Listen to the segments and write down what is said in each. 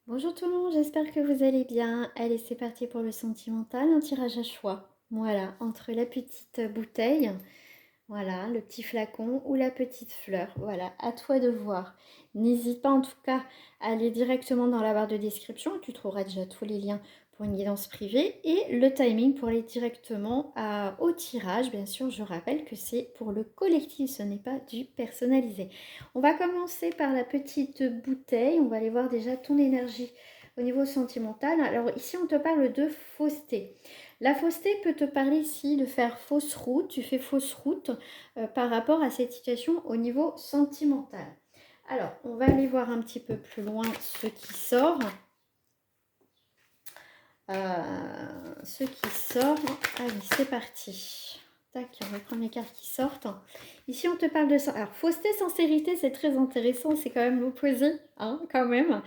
Bonjour tout le monde, j'espère que vous allez bien. Allez, c'est parti pour le sentimental, un tirage à choix. Voilà, entre la petite bouteille, voilà, le petit flacon ou la petite fleur. Voilà, à toi de voir. N'hésite pas en tout cas à aller directement dans la barre de description. Tu trouveras déjà tous les liens pour une guidance privée et le timing pour aller directement au tirage. Bien sûr, je rappelle que c'est pour le collectif, ce n'est pas du personnalisé. On va commencer par la petite bouteille. On va aller voir déjà ton énergie au niveau sentimental. Alors ici, on te parle de fausseté. La fausseté peut te parler ici de faire fausse route. Tu fais fausse route par rapport à cette situation au niveau sentimental. Alors, on va aller voir un petit peu plus loin ce qui sort. Ce qui sort. Allez, c'est parti. Tac, on va prendre les cartes qui sortent. Ici, on te parle de ça. Alors, fausseté, sincérité, c'est très intéressant. C'est quand même l'opposé, hein, quand même.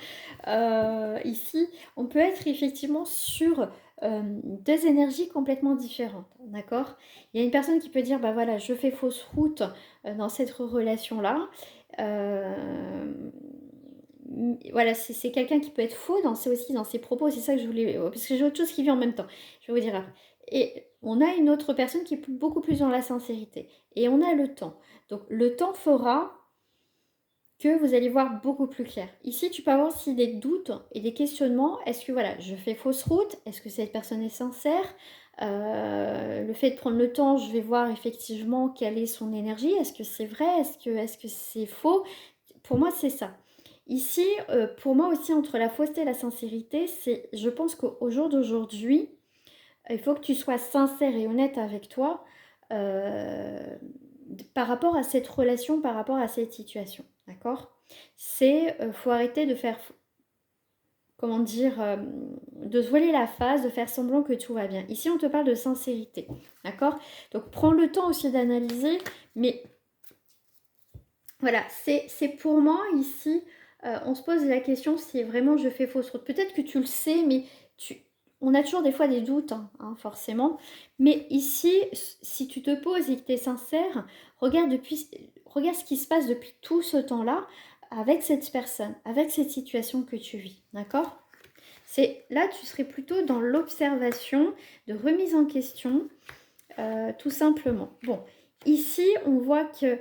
Ici, on peut être effectivement sur deux énergies complètement différentes, d'accord? Il y a une personne qui peut dire, bah voilà, je fais fausse route dans cette relation-là. Voilà, c'est quelqu'un qui peut être faux aussi dans ses propos, c'est ça que je voulais, parce que j'ai autre chose qui vient en même temps, je vais vous dire après. Et on a une autre personne qui est beaucoup plus dans la sincérité, et on a le temps. Donc le temps fera que vous allez voir beaucoup plus clair. Ici, tu peux avoir aussi des doutes et des questionnements. Est-ce que voilà, je fais fausse route? Est-ce que cette personne est sincère? Le fait de prendre le temps, je vais voir effectivement quelle est son énergie. Est-ce que c'est vrai? Est-ce que c'est faux? Pour moi, c'est ça. Ici, pour moi aussi, entre la fausseté et la sincérité, je pense qu'au jour d'aujourd'hui, il faut que tu sois sincère et honnête avec toi euh, par rapport à cette relation, par rapport à cette situation. D'accord? Faut arrêter de faire, comment dire, de se voiler la face, de faire semblant que tout va bien. Ici, on te parle de sincérité. D'accord? Donc, prends le temps aussi d'analyser, mais voilà, c'est pour moi ici, on se pose la question si vraiment je fais fausse route. Peut-être que tu le sais, mais on a toujours des fois des doutes, hein, forcément. Mais ici, si tu te poses et que tu es sincère, regarde ce qui se passe depuis tout ce temps-là avec cette personne, avec cette situation que tu vis. D'accord? Là, tu serais plutôt dans l'observation, de remise en question, tout simplement. Bon, ici, on voit que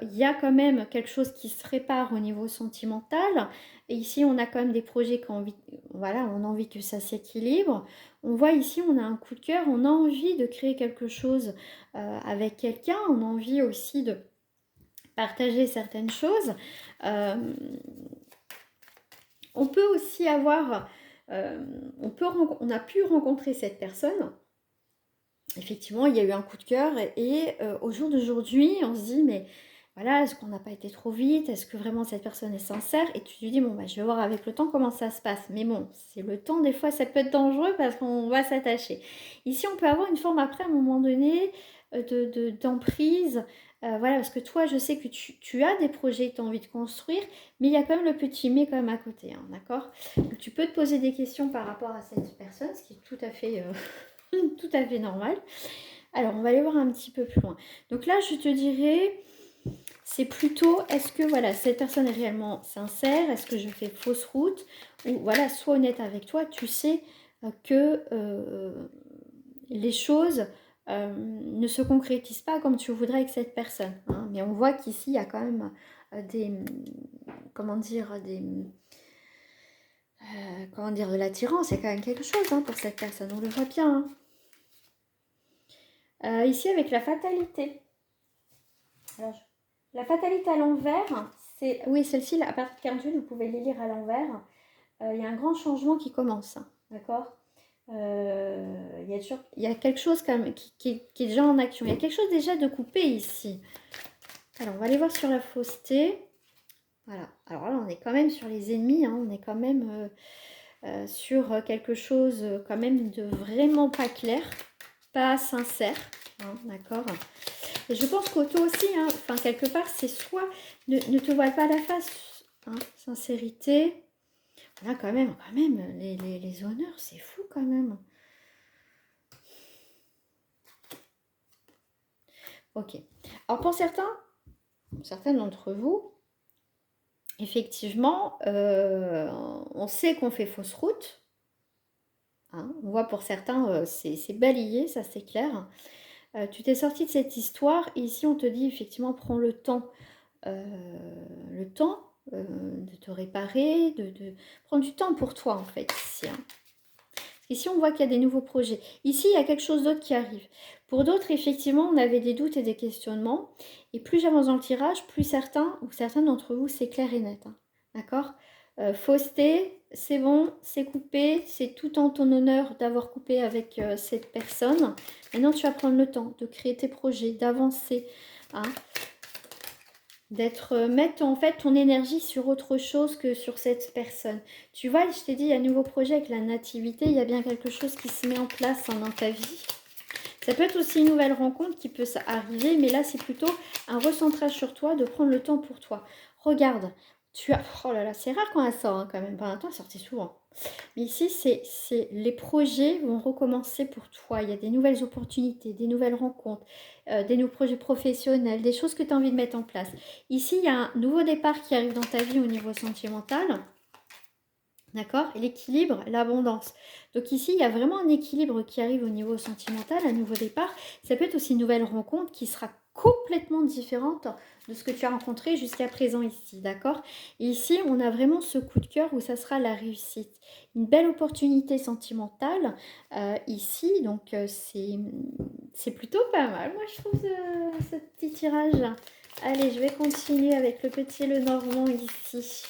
il y a quand même quelque chose qui se répare au niveau sentimental. Et ici, on a quand même des projets qui ont envie, voilà, on a envie que ça s'équilibre. On voit ici, on a un coup de cœur, on a envie de créer quelque chose avec quelqu'un, on a envie aussi de partager certaines choses. Euh, on peut aussi avoir, on a pu rencontrer cette personne. Effectivement, il y a eu un coup de cœur et au jour d'aujourd'hui, on se dit, mais voilà, est-ce qu'on n'a pas été trop vite? Est-ce que vraiment cette personne est sincère? Et tu te dis, bon, bah, je vais voir avec le temps comment ça se passe. Mais bon, c'est le temps, des fois, ça peut être dangereux parce qu'on va s'attacher. Ici, on peut avoir une forme après, à un moment donné, d'emprise. Voilà, parce que toi, je sais que tu as des projets que tu as envie de construire, mais il y a quand même le petit mais quand même à côté, hein, d'accord? Donc, tu peux te poser des questions par rapport à cette personne, ce qui est tout à fait tout à fait normal. Alors, on va aller voir un petit peu plus loin. Donc là, je te dirais, c'est plutôt, est-ce que voilà, cette personne est réellement sincère? Est-ce que je fais fausse route? Ou voilà, sois honnête avec toi. Tu sais que les choses ne se concrétisent pas comme tu voudrais avec cette personne, hein. Mais on voit qu'ici, il y a quand même comment dire, comment dire, de l'attirance. Il y a quand même quelque chose, hein, pour cette personne. On le voit bien, hein. Ici, avec la fatalité. Alors, la fatalité à l'envers, c'est... Oui, celle-ci, à partir de 48, vous pouvez les lire à l'envers. Il y a un grand changement qui commence, hein, d'accord? Il y a quelque chose quand même qui est déjà en action. Il y a quelque chose déjà de coupé ici. Alors, on va aller voir sur la fausseté. Voilà. Alors là, on est quand même sur les ennemis, hein. On est quand même sur quelque chose quand même de vraiment pas clair, pas sincère, hein, d'accord? Et je pense qu'auto aussi, hein, enfin quelque part, c'est soit ne te voile pas la face, hein, sincérité. Là, quand même, les honneurs, c'est fou quand même. Ok. Alors pour certains d'entre vous, effectivement, on sait qu'on fait fausse route. Hein. On voit pour certains, c'est balayé, ça c'est clair. Tu t'es sorti de cette histoire, et ici on te dit effectivement, prends euh, le temps de te réparer, de prendre du temps pour toi en fait ici. Hein. Ici, on voit qu'il y a des nouveaux projets. Ici, il y a quelque chose d'autre qui arrive. Pour d'autres, effectivement, on avait des doutes et des questionnements. Et plus j'avance dans le tirage, plus certains ou certains d'entre vous, c'est clair et net. Hein. D'accord. Fausseté, c'est bon, c'est coupé. C'est tout en ton honneur d'avoir coupé avec cette personne. Maintenant, tu vas prendre le temps de créer tes projets, d'avancer. Hein, d'être mettre en fait ton énergie sur autre chose que sur cette personne. Tu vois, je t'ai dit, il y a un nouveau projet avec la nativité, il y a bien quelque chose qui se met en place hein, dans ta vie. Ça peut être aussi une nouvelle rencontre qui peut arriver, mais là c'est plutôt un recentrage sur toi, de prendre le temps pour toi. Regarde, tu as... Oh là là, c'est rare quand elle sort hein, quand même, pendant un temps elle sortait souvent. Mais ici, les projets vont recommencer pour toi. Il y a des nouvelles opportunités, des nouvelles rencontres, des nouveaux projets professionnels, des choses que tu as envie de mettre en place. Ici, il y a un nouveau départ qui arrive dans ta vie au niveau sentimental. D'accord? L'équilibre, l'abondance. Donc ici, il y a vraiment un équilibre qui arrive au niveau sentimental, un nouveau départ. Ça peut être aussi une nouvelle rencontre qui sera complètement différente de ce que tu as rencontré jusqu'à présent ici, d'accord? Et ici, on a vraiment ce coup de cœur où ça sera la réussite. Une belle opportunité sentimentale ici, donc c'est plutôt pas mal. Moi, je trouve ce petit tirage. Allez, je vais continuer avec le petit Lenormand ici.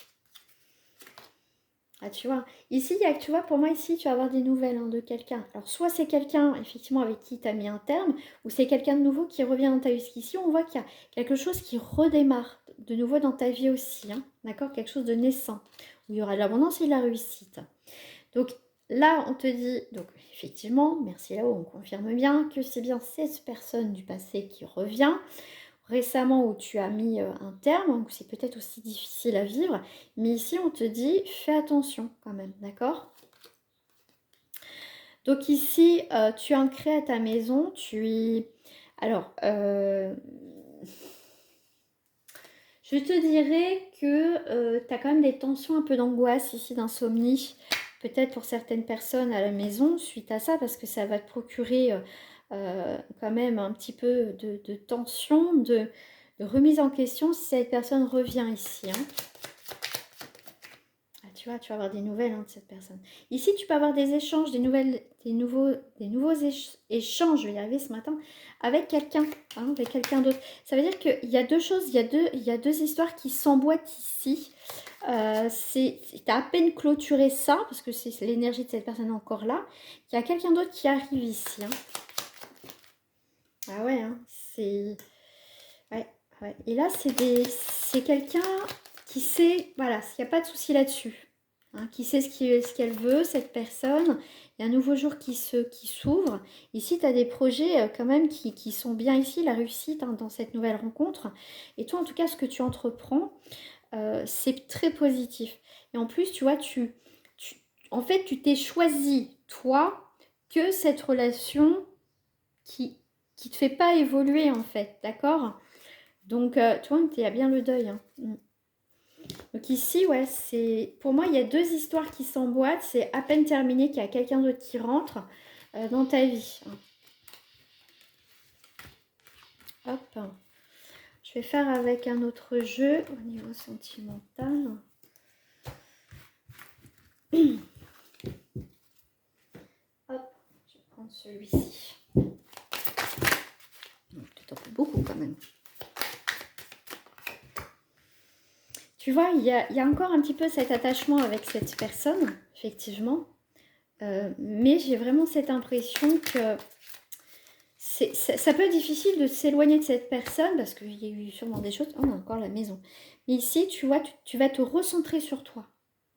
Ah, tu vois, ici, il y a, tu vois, pour moi, ici, tu vas avoir des nouvelles hein, de quelqu'un. Alors, soit c'est quelqu'un, effectivement, avec qui tu as mis un terme, ou c'est quelqu'un de nouveau qui revient dans ta vie. Ici, on voit qu'il y a quelque chose qui redémarre de nouveau dans ta vie aussi. Hein, d'accord? Quelque chose de naissant, où il y aura de l'abondance et de la réussite. Donc, là, on te dit, donc, effectivement, merci là-haut, on confirme bien que c'est bien cette personne du passé qui revient. Récemment où tu as mis un terme, où c'est peut-être aussi difficile à vivre, mais ici on te dit fais attention quand même, d'accord? Donc ici tu es ancré à ta maison, alors je te dirais que tu as quand même des tensions, un peu d'angoisse ici, d'insomnie, peut-être pour certaines personnes à la maison suite à ça, parce que ça va te procurer quand même un petit peu de tension, de remise en question si cette personne revient ici. Hein. Ah, tu vois, tu vas avoir des nouvelles hein, de cette personne. Ici, tu peux avoir des échanges, des nouveaux échanges, je vais y arriver ce matin, avec quelqu'un, hein, avec quelqu'un d'autre. Ça veut dire qu'il y a deux choses, il y a deux histoires qui s'emboîtent ici. Tu as à peine clôturé ça, parce que c'est l'énergie de cette personne encore là. Il y a quelqu'un d'autre qui arrive ici. Hein. Ah ouais, hein, c'est... Ouais, ouais. Et là, c'est quelqu'un qui sait, voilà, il n'y a pas de souci là-dessus. Hein, qui sait ce qu'elle veut, cette personne. Il y a un nouveau jour qui s'ouvre. Ici, tu as des projets quand même qui sont bien ici, la réussite hein, dans cette nouvelle rencontre. Et toi, en tout cas, ce que tu entreprends, c'est très positif. Et en plus, tu vois, en fait, tu t'es choisi, toi, que cette relation qui te fait pas évoluer, en fait, d'accord? Donc, tu vois, tu as bien le deuil. Hein. Donc ici, ouais, c'est pour moi, il y a deux histoires qui s'emboîtent. C'est à peine terminé qu'il y a quelqu'un d'autre qui rentre dans ta vie. Hop. Je vais faire avec un autre jeu au niveau sentimental. Hop, je vais prendre celui-ci. Peut-être un peu beaucoup quand même. Tu vois, il y a encore un petit peu cet attachement avec cette personne, effectivement. Mais j'ai vraiment cette impression que ça peut être difficile de s'éloigner de cette personne parce qu'il y a eu sûrement des choses. Oh, on a encore la maison. Mais ici, tu vois, tu vas te recentrer sur toi.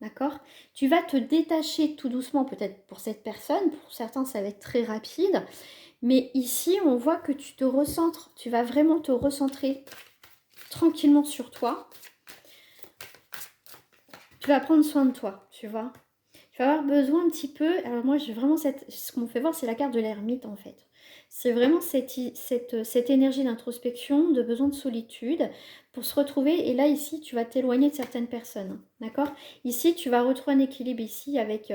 D'accord? Tu vas te détacher tout doucement, peut-être pour cette personne. Pour certains, ça va être très rapide. Mais ici, on voit que tu te recentres. Tu vas vraiment te recentrer tranquillement sur toi. Tu vas prendre soin de toi, tu vois. Tu vas avoir besoin un petit peu. Alors moi, j'ai vraiment ce qu'on me fait voir, c'est la carte de l'ermite en fait. C'est vraiment cette énergie d'introspection, de besoin de solitude pour se retrouver. Et là, ici, tu vas t'éloigner de certaines personnes. D'accord? Ici, tu vas retrouver un équilibre ici avec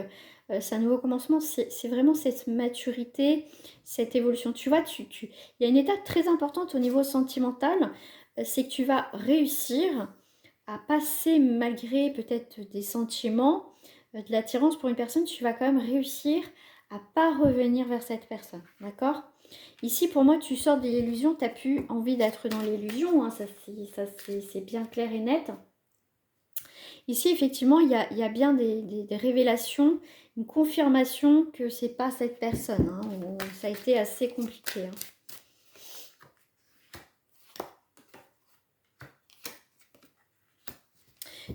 c'est un nouveau commencement. C'est vraiment cette maturité, cette évolution. Tu vois, il y a une étape très importante au niveau sentimental. C'est que tu vas réussir à passer malgré peut-être des sentiments, de l'attirance pour une personne, tu vas quand même réussir à pas revenir vers cette personne, d'accord? Ici, pour moi, tu sors de l'illusion, tu n'as plus envie d'être dans l'illusion, hein, ça c'est bien clair et net. Ici, effectivement, il y a bien des révélations, une confirmation que c'est pas cette personne, hein, où ça a été assez compliqué. Hein.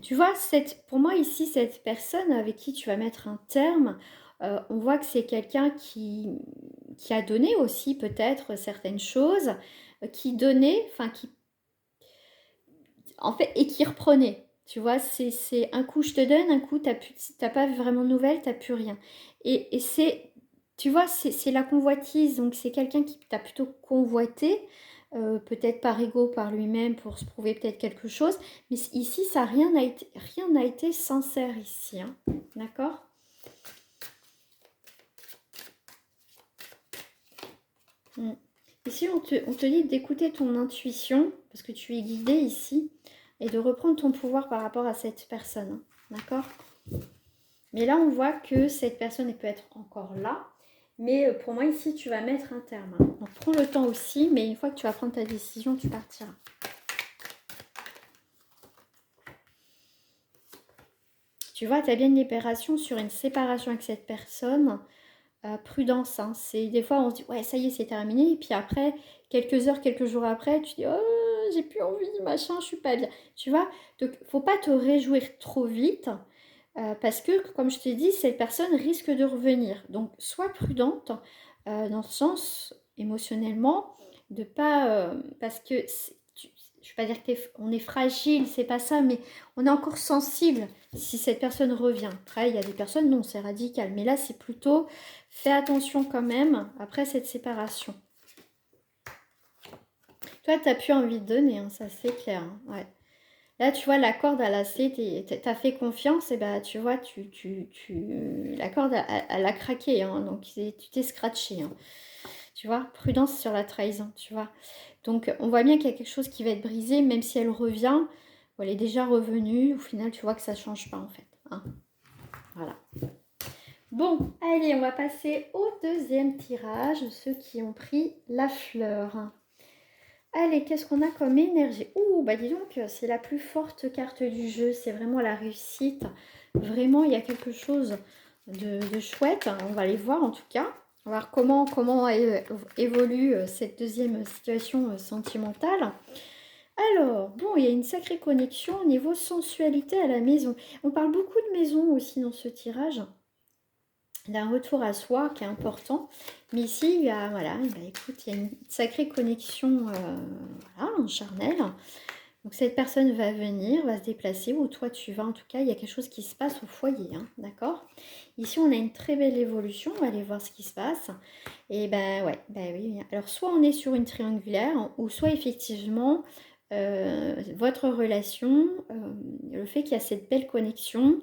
Tu vois, pour moi ici, cette personne avec qui tu vas mettre un terme, on voit que c'est quelqu'un qui a donné aussi peut-être certaines choses, qui donnait, enfin qui, en fait, et qui reprenait. Tu vois, c'est un coup je te donne, un coup t'as pas vraiment de nouvelles, t'as plus rien. Et c'est, tu vois, c'est la convoitise, donc c'est quelqu'un qui t'a plutôt convoité, peut-être par ego, par lui-même, pour se prouver peut-être quelque chose. Mais ici, ça rien n'a été sincère ici, hein. D'accord? Mm. Ici, on te dit d'écouter ton intuition, parce que tu es guidé ici, et de reprendre ton pouvoir par rapport à cette personne. Hein. D'accord? Mais là, on voit que cette personne elle peut être encore là. Mais pour moi, ici, tu vas mettre un terme. Hein. Donc, prends le temps aussi, mais une fois que tu vas prendre ta décision, tu partiras. Tu vois, tu as bien une libération sur une séparation avec cette personne. Prudence, hein. C'est des fois, on se dit, ouais, ça y est, c'est terminé. Et puis après, quelques heures, quelques jours après, tu dis, oh, j'ai plus envie, machin, je suis pas bien. Tu vois, donc, faut pas te réjouir trop vite. Parce que, comme je t'ai dit, cette personne risque de revenir. Donc, sois prudente dans le sens émotionnellement, de pas. Parce que, je ne vais pas dire qu'on est fragile, c'est pas ça, mais on est encore sensible si cette personne revient. Après, il y a des personnes, non, c'est radical. Mais là, c'est plutôt, fais attention quand même après cette séparation. Toi, tu n'as plus envie de donner, hein, ça c'est clair. Hein, ouais. Là, tu vois, la corde, elle a t'as fait confiance, et bah, tu vois, la corde, elle a craqué, hein, donc tu t'es scratché. Hein, tu vois, prudence sur la trahison, tu vois. Donc, on voit bien qu'il y a quelque chose qui va être brisé, même si elle revient, ou elle est déjà revenue, au final, tu vois que ça ne change pas, en fait. Hein. Voilà. Bon, allez, on va passer au deuxième tirage, ceux qui ont pris la fleur. Allez, qu'est-ce qu'on a comme énergie? Ouh, bah dis donc, c'est la plus forte carte du jeu. C'est vraiment la réussite. Vraiment, il y a quelque chose de chouette. On va aller voir en tout cas. On va voir comment évolue cette deuxième situation sentimentale. Alors, bon, il y a une sacrée connexion au niveau sensualité à la maison. On parle beaucoup de maison aussi dans ce tirage. D'un retour à soi qui est important. Mais ici, il y a, voilà, bah, écoute, il y a une sacrée connexion voilà, charnelle. Donc cette personne va venir, va se déplacer, ou toi tu vas, en tout cas, il y a quelque chose qui se passe au foyer, hein, d'accord? Ici, on a une très belle évolution, on va aller voir ce qui se passe. Et ben ouais, ben oui. Alors soit on est sur une triangulaire, ou soit effectivement, votre relation, le fait qu'il y a cette belle connexion,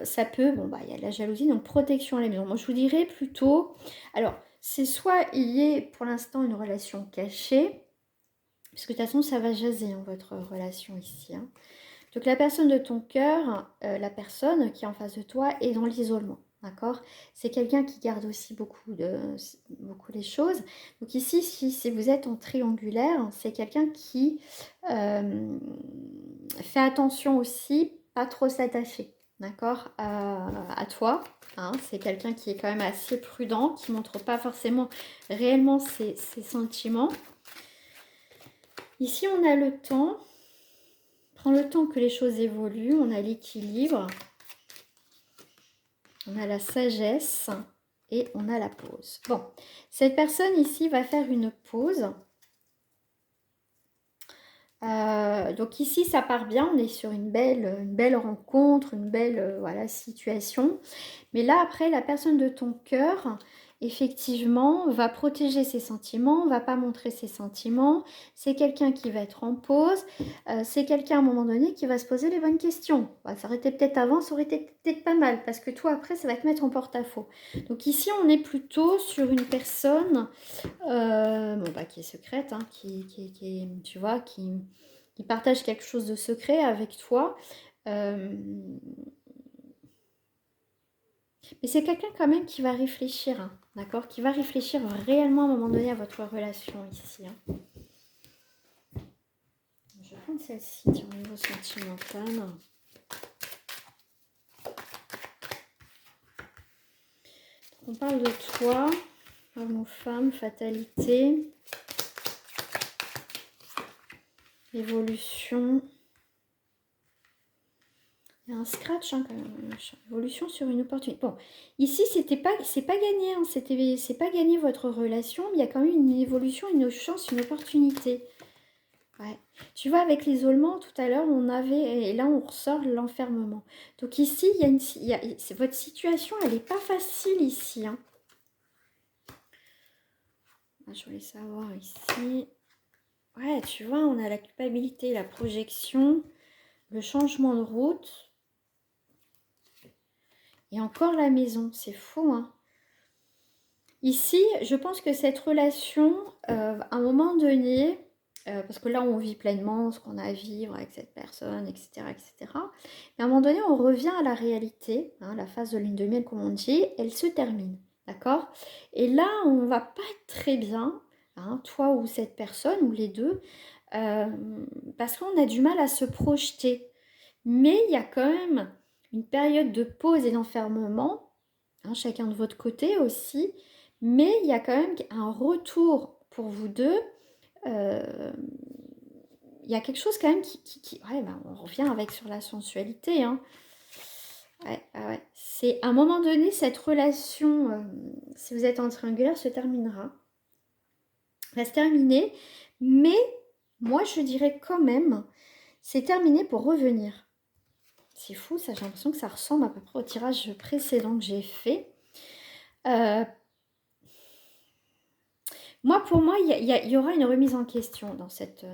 ça peut, bon bah il y a de la jalousie, donc protection à la maison. Moi je vous dirais plutôt, alors c'est soit il y a pour l'instant une relation cachée, parce que de toute façon ça va jaser hein, votre relation ici. Hein. Donc la personne de ton cœur, la personne qui est en face de toi est dans l'isolement. D'accord? C'est quelqu'un qui garde aussi beaucoup les choses. Donc ici, si vous êtes en triangulaire, c'est quelqu'un qui fait attention aussi, pas trop s'attacher. D'accord, à toi. Hein, c'est quelqu'un qui est quand même assez prudent, qui ne montre pas forcément réellement ses sentiments. Ici, on a le temps. Prends le temps que les choses évoluent. On a l'équilibre. On a la sagesse. Et on a la pause. Bon, cette personne ici va faire une pause. Donc ici ça part bien, on est sur une belle rencontre, une belle voilà, situation. Mais là après la personne de ton cœur, effectivement, va protéger ses sentiments, va pas montrer ses sentiments. C'est quelqu'un qui va être en pause. C'est quelqu'un, à un moment donné, qui va se poser les bonnes questions. Bah, ça aurait été peut-être avant, ça aurait été peut-être pas mal, parce que toi, après, ça va te mettre en porte-à-faux. Donc ici, on est plutôt sur une personne bon, bah, qui est secrète, hein, tu vois, qui partage quelque chose de secret avec toi. Mais c'est quelqu'un quand même qui va réfléchir, hein, d'accord? Qui va réfléchir réellement à un moment donné à votre relation ici. Hein. Je vais prendre celle-ci au niveau sentimental. On parle de toi, homme ou femme, fatalité, évolution. Il y a un scratch hein, quand même. Évolution sur une opportunité. Bon, ici c'est pas gagné, hein, c'est pas gagné votre relation, mais il y a quand même une évolution, une chance, une opportunité. Ouais. Tu vois, avec l'isolement, tout à l'heure, on avait, et là on ressort l'enfermement. Donc ici, votre situation, elle n'est pas facile ici. Hein. Ah, je voulais savoir ici. Ouais, tu vois, on a la culpabilité, la projection, le changement de route. Et encore la maison, c'est fou, hein. Ici, je pense que cette relation, à un moment donné, parce que là, on vit pleinement ce qu'on a à vivre avec cette personne, etc., etc. Mais à un moment donné, on revient à la réalité, hein, la phase de lune de miel, comme on dit, elle se termine, d'accord? Et là, on va pas être très bien, hein, toi ou cette personne, ou les deux, euh, parce qu'on a du mal à se projeter. Mais il y a quand même une période de pause et d'enfermement, hein, chacun de votre côté aussi, mais il y a quand même un retour pour vous deux. Euh, il y a quelque chose quand même ouais, ben, on revient avec sur la sensualité. Hein. Ouais, ouais. C'est à un moment donné, cette relation, si vous êtes en triangulaire, se terminera. Va se terminer, mais moi je dirais quand même, c'est terminé pour revenir. C'est fou, ça, j'ai l'impression que ça ressemble à peu près au tirage précédent que j'ai fait. Moi, pour moi, il y aura une remise en question dans cette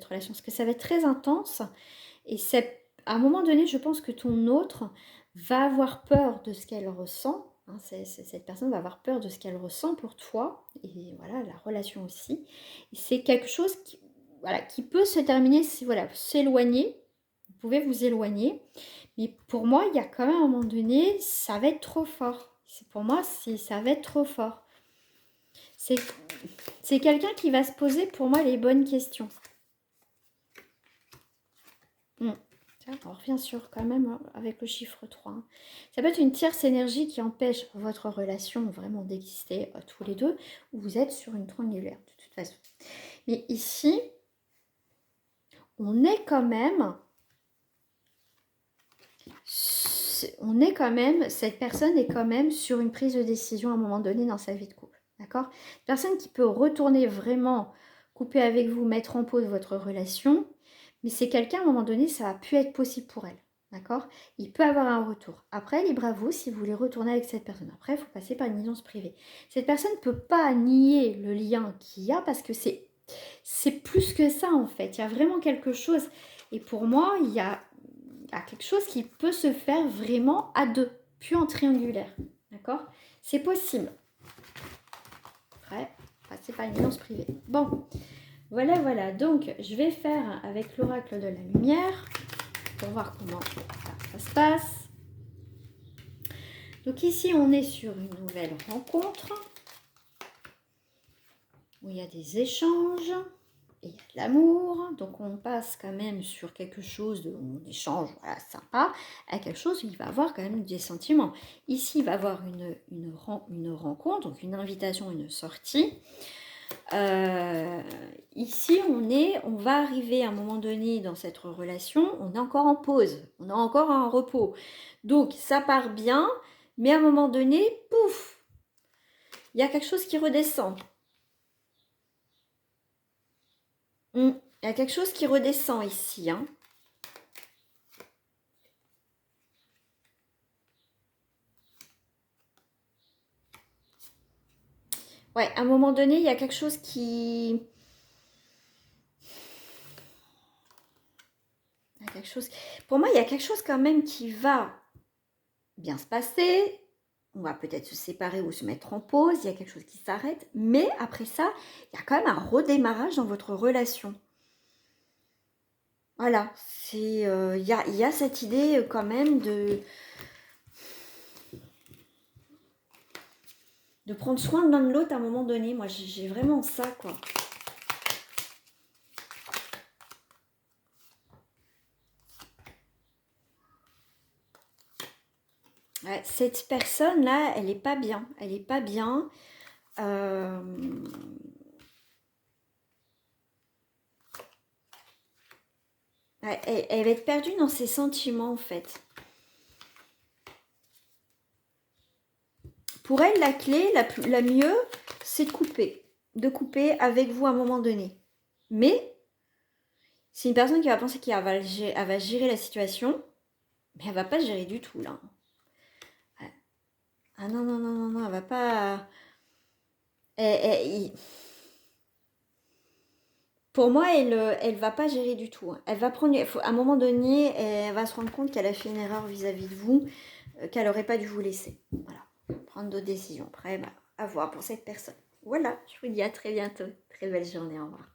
relation, parce que ça va être très intense. Et à un moment donné, je pense que ton autre va avoir peur de ce qu'elle ressent. Hein, cette personne va avoir peur de ce qu'elle ressent pour toi. Et voilà, la relation aussi. C'est quelque chose voilà, qui peut se terminer, voilà, s'éloigner. Vous pouvez vous éloigner. Mais pour moi, il y a quand même un moment donné, ça va être trop fort. Pour moi, ça va être trop fort. C'est quelqu'un qui va se poser pour moi les bonnes questions. Tiens, on revient sur quand même hein, avec le chiffre 3. Hein. Ça peut être une tierce énergie qui empêche votre relation vraiment d'exister tous les deux, ou vous êtes sur une triangulaire de toute façon. Mais ici, on est quand même, cette personne est quand même sur une prise de décision à un moment donné dans sa vie de couple. D'accord ? Personne qui peut retourner vraiment, couper avec vous, mettre en pause votre relation, mais c'est quelqu'un, à un moment donné, ça va plus être possible pour elle. D'accord? Il peut avoir un retour. Après, libre à vous si vous voulez retourner avec cette personne. Après, il faut passer par une guidance privée. Cette personne ne peut pas nier le lien qu'il y a parce que c'est plus que ça, en fait. Il y a vraiment quelque chose. Et pour moi, il y a quelque chose qui peut se faire vraiment à deux, puis en triangulaire. D'accord? C'est possible. Après, passer par une guidance privée. Bon, voilà. Donc, je vais faire avec l'oracle de la lumière pour voir comment ça se passe. Donc ici, on est sur une nouvelle rencontre où il y a des échanges et il y a de l'amour. Donc on passe quand même sur quelque chose on échange, voilà, sympa, à quelque chose où il va avoir quand même des sentiments. Ici, il va avoir une rencontre, donc une invitation, une sortie. Ici, on va arriver à un moment donné dans cette relation, on est encore en pause, on est encore en repos. Donc, ça part bien, mais à un moment donné, pouf, il y a quelque chose qui redescend. Il y a quelque chose qui redescend ici. Hein. Ouais, à un moment donné, il y a quelque chose qui... il y a quelque chose... Pour moi, il y a quelque chose quand même qui va bien se passer. On va peut-être se séparer ou se mettre en pause. Il y a quelque chose qui s'arrête. Mais après ça, il y a quand même un redémarrage dans votre relation. Voilà, il y a cette idée quand même de prendre soin de l'un de l'autre à un moment donné. Moi, j'ai vraiment ça, quoi. Ouais, cette personne-là, elle n'est pas bien. Elle n'est pas bien. Euh, elle va être perdue dans ses sentiments, en fait. Pour elle, la clé, la mieux, c'est de couper. De couper avec vous à un moment donné. Mais c'est une personne qui va penser elle va gérer la situation, mais elle va pas gérer du tout, là. Ah non, non, non, non, non, elle va pas... Pour moi, elle va pas gérer du tout. Elle va prendre... à un moment donné, elle va se rendre compte qu'elle a fait une erreur vis-à-vis de vous, qu'elle aurait pas dû vous laisser. Voilà. Prendre d'autres décisions. Après, bah, à voir pour cette personne. Voilà, je vous dis à très bientôt. Très belle journée, au revoir.